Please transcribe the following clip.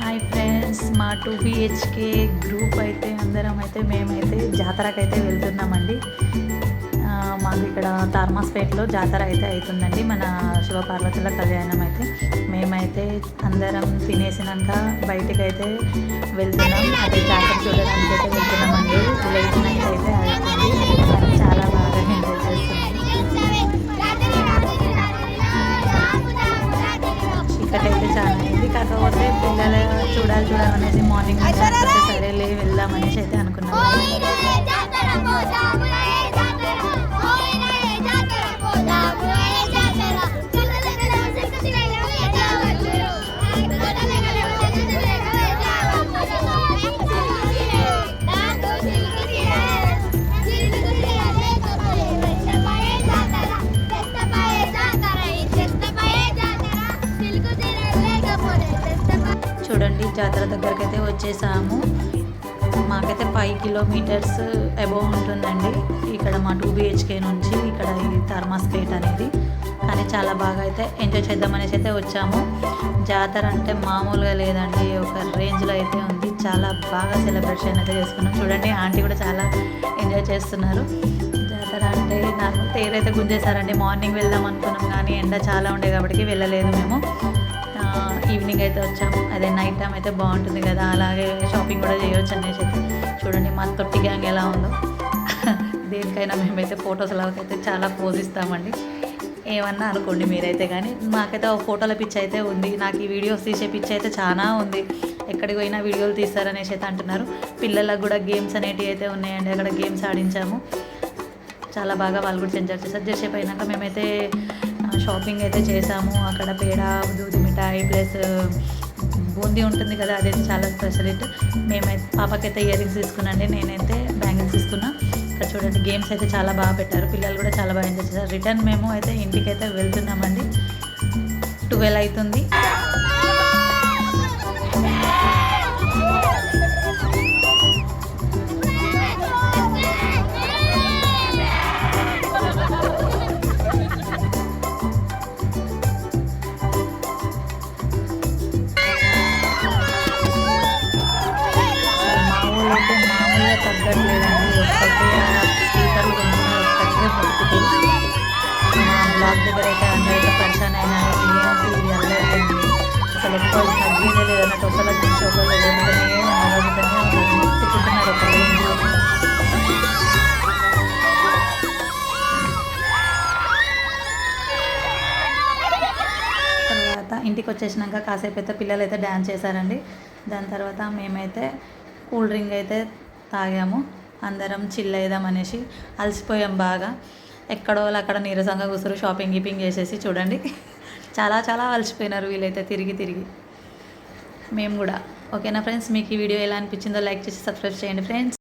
Hi friends, మా 2 BHK group అయితే అందరం అయితే మేమైతే జాతరకైతే వెళ్తున్నామండి. మాకు ఇక్కడ తార్మాస్పేటలో జాతర అయితే అవుతుందండి. మన శివపార్వతుల కళ్యాణం అయితే మేమైతే అందరం తినేసినాక బయటకు అయితే వెళ్తున్నాం. అదే జాతర చూడడానికి అయితే వెళ్తున్నామండి. లేట్ నైట్ అయితే అవుతుంది. చాలా బాగా ఎంజాయ్ చేస్తున్నాం. చీకటి అయితే చాలా అయింది. కాకపోతే పిల్లలు చూడాలనేసి మార్నింగ్ నుంచి సరేలే వెళ్దామనేసి అయితే అనుకున్నాము. చూడండి, జాతర దగ్గరికి అయితే వచ్చేసాము. మాకైతే 5 కిలోమీటర్స్ అబోవ్ ఉంటుందండి ఇక్కడ మా 2 BHK నుంచి ఇక్కడ ఈ థర్మాస్పేట్ అనేది. కానీ చాలా బాగా అయితే ఎంజాయ్ చేద్దామనేసి అయితే వచ్చాము. జాతర అంటే మామూలుగా లేదండి, ఒక రేంజ్లో అయితే ఉంది. చాలా బాగా సెలబ్రేషన్ అయితే చేసుకున్నాం. చూడండి, ఆంటీ కూడా చాలా ఎంజాయ్ చేస్తున్నారు. జాతర అంటే నాకు తేరైతే గుంజేశారండి. మార్నింగ్ వెళ్దాం అనుకున్నాం కానీ ఎండ చాలా ఉండే కాబట్టి వెళ్ళలేదు మేము. ఈవినింగ్ అయితే వచ్చాము. అదే నైట్ టైం అయితే బాగుంటుంది కదా, అలాగే షాపింగ్ కూడా చేయవచ్చు అనేసి అయితే. చూడండి మా తొట్టి గ్యాంగ్ ఎలా ఉందో. దేనికైనా మేమైతే ఫొటోస్ అయితే చాలా పోజ్ ఇస్తామండి. ఏమన్నా అనుకోండి మీరైతే, కానీ మాకైతే ఒక ఫోటోల పిచ్చి అయితే ఉంది. నాకు ఈ వీడియోస్ తీసే పిచ్చి అయితే చాలా ఉంది. ఎక్కడికి పోయినా వీడియోలు తీస్తారనేసి అయితే అంటున్నారు. పిల్లలకు కూడా గేమ్స్ అనేటివి అయితే ఉన్నాయండి. అక్కడ గేమ్స్ ఆడించాము. చాలా బాగా వాళ్ళు కూడా ఎంజాయ్ చేశారు. చేసే పోయినాక మేమైతే షాపింగ్ అయితే చేసాము. అక్కడ పేడ, దూది మిఠాయి ప్లస్ బూందీ ఉంటుంది కదా, అదైతే చాలా స్పెషలిటీ. మేమైతే పాపకైతే ఇయర్ రింగ్స్ తీసుకున్నాండి, నేనైతే బ్యాంగిల్స్ తీసుకున్నా. ఇక్కడ చూడండి, గేమ్స్ అయితే చాలా బాగా పెట్టారు. పిల్లలు కూడా చాలా బాగా ఎంజాయ్ చేశారు. రిటర్న్ మేము అయితే ఇంటికైతే వెళ్తున్నామండి. 12 అవుతుంది. తగ్గట్లేదండి. ఒక్కటే స్పీకర్లు కొనుక్కున్నారు, ఒక్కటే మొక్కుతూ. మా బ్లాగ్ దగ్గర అయితే అందరైతే పరిచయం అయినారు. ఏంటి ఇది అల్లైపోయింది, అసలు ఎక్కువ తగ్గేదే లేదన్నట్టు ఒకళ్ళ నుంచి ఒకళ్ళు ఎదుగుతూనే మొక్కుకుంటున్నారు ఒక రేంజ్లో. తర్వాత ఇంటికి వచ్చేసినాక కాసేపు అయితే పిల్లలు అయితే డ్యాన్స్ చేశారండి. దాని తర్వాత మేమైతే కూల్ డ్రింక్ అయితే తాగాము. అందరం చిల్ అయిదామనేసి. అలసిపోయాం బాగా. ఎక్కడో అక్కడ నీరసంగా కూర్చొని షాపింగ్ చేసేసి. చూడండి, చాలా చాలా అలసిపోయినారు వీళ్ళైతే తిరిగి. మేము కూడా. ఓకేనా ఫ్రెండ్స్, మీకు ఈ వీడియో ఎలా అనిపించిందో లైక్ చేసి సబ్స్క్రైబ్ చేయండి ఫ్రెండ్స్.